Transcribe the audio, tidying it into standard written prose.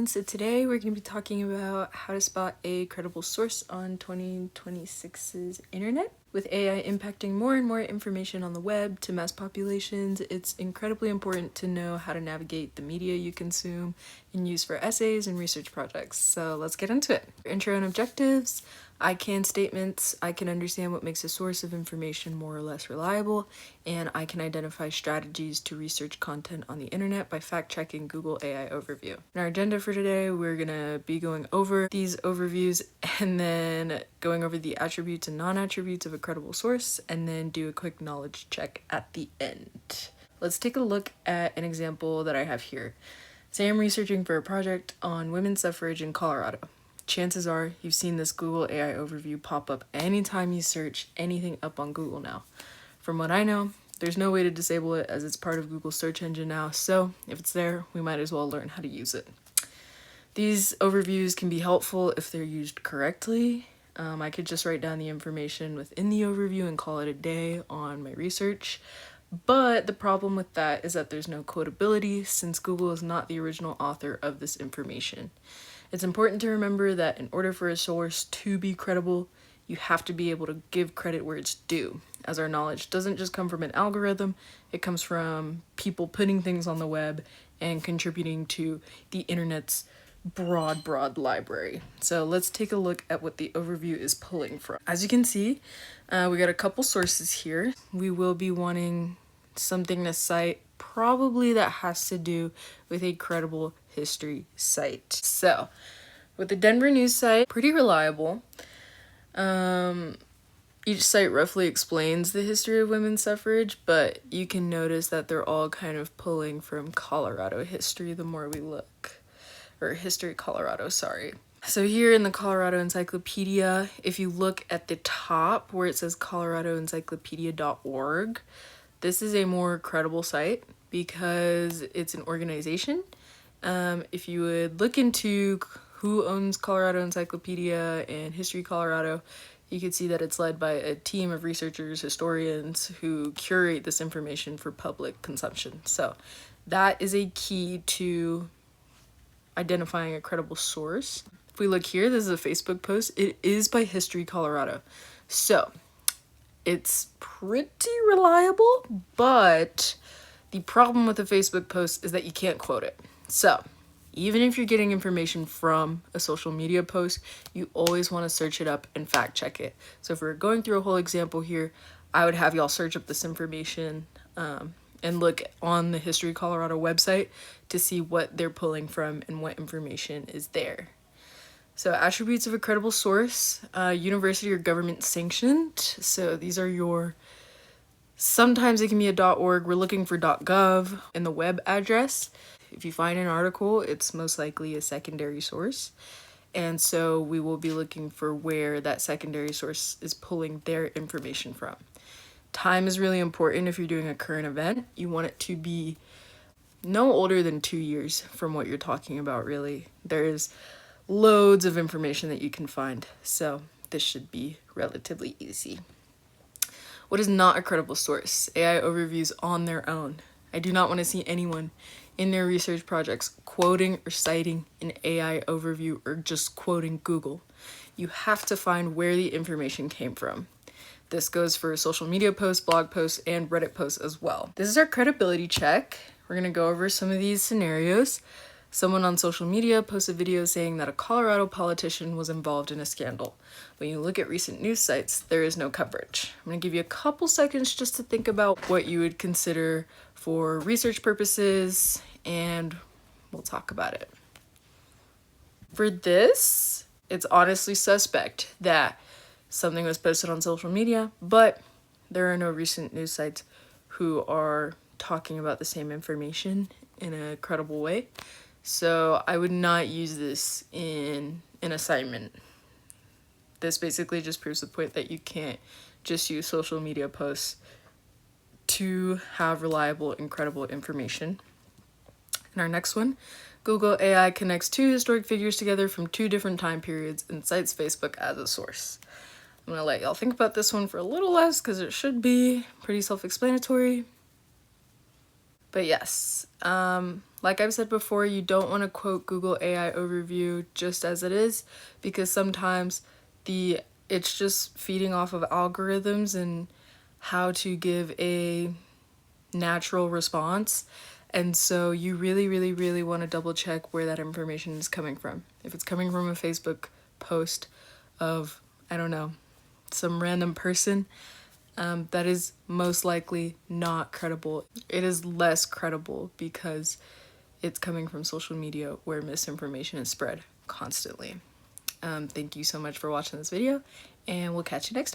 everyone. So today we're going to be talking about how to spot a credible source on 2026's internet. With AI impacting more and more information on the web to mass populations, it's incredibly important to know how to navigate the media you consume and use for essays and research projects. So let's get into it. Intro and objectives. I can statements. I can understand what makes a source of information more or less reliable, and I can identify strategies to research content on the internet by fact-checking Google AI Overview. In our agenda for today, we're gonna be going over these overviews and then going over the attributes and non-attributes of a credible source, and then do a quick knowledge check at the end. Let's take a look at an example that I have here. Say I'm researching for a project on women's suffrage in Colorado. Chances are you've seen this Google AI overview pop up anytime you search anything up on Google now. From what I know, there's no way to disable it as it's part of Google's search engine now, so if it's there, we might as well learn how to use it. These overviews can be helpful if they're used correctly. I could just write down the information within the overview and call it a day on my research. But the problem with that is that there's no quotability since Google is not the original author of this information. It's important to remember that in order for a source to be credible, you have to be able to give credit where it's due, as our knowledge doesn't just come from an algorithm, it comes from people putting things on the web and contributing to the internet's broad library. So let's take a look at what the overview is pulling from. As you can see, we got a couple sources here. We will be wanting something to cite probably that has to do with a credible history site. So with the Denver News site, pretty reliable. Each site roughly explains the history of women's suffrage, but you can notice that they're all kind of pulling from Colorado history the more we look. Or History Colorado, sorry. So here in the Colorado Encyclopedia, if you look at the top where it says coloradoencyclopedia.org, this is a more credible site because it's an organization. If you would look into who owns Colorado Encyclopedia and History Colorado, you can see that it's led by a team of researchers, historians who curate this information for public consumption. So that is a key to identifying a credible source. If we look here, this is a Facebook post. It is by History Colorado. So it's pretty reliable, but the problem with a Facebook post is that you can't quote it. So even if you're getting information from a social media post, you always want to search it up and fact check it. So if we're going through a whole example here, I would have y'all search up this information and look on the History Colorado website to see what they're pulling from and what information is there. So attributes of a credible source, university or government sanctioned. So these are your, sometimes it can be a .org. We're looking for .gov in the web address. If you find an article, it's most likely a secondary source. And so we will be looking for where that secondary source is pulling their information from. Time is really important if you're doing a current event. You want it to be no older than 2 years from what you're talking about, really. There's loads of information that you can find, so this should be relatively easy. What is not a credible source? AI overviews on their own. I do not want to see anyone in their research projects quoting or citing an AI overview or just quoting Google. You have to find where the information came from. This goes for social media posts, blog posts, and Reddit posts as well. This is our credibility check. We're gonna go over some of these scenarios. Someone on social media posted a video saying that a Colorado politician was involved in a scandal. When you look at recent news sites, there is no coverage. I'm gonna give you a couple seconds just to think about what you would consider for research purposes, and we'll talk about it. For this, it's honestly suspect that something was posted on social media, but there are no recent news sites who are talking about the same information in a credible way. So I would not use this in an assignment. This basically just proves the point that you can't just use social media posts to have reliable and credible information. And our next one, Google AI connects 2 historic figures together from 2 different time periods and cites Facebook as a source. I'm gonna let y'all think about this one for a little less because it should be pretty self-explanatory. But yes, like I've said before, you don't want to quote Google AI overview just as it is, because sometimes it's just feeding off of algorithms and how to give a natural response. And so you really, really, really want to double check where that information is coming from. If it's coming from a Facebook post of, I don't know, some random person, that is most likely not credible. It is less credible because it's coming from social media where misinformation is spread constantly. Thank you so much for watching this video, and we'll catch you next time.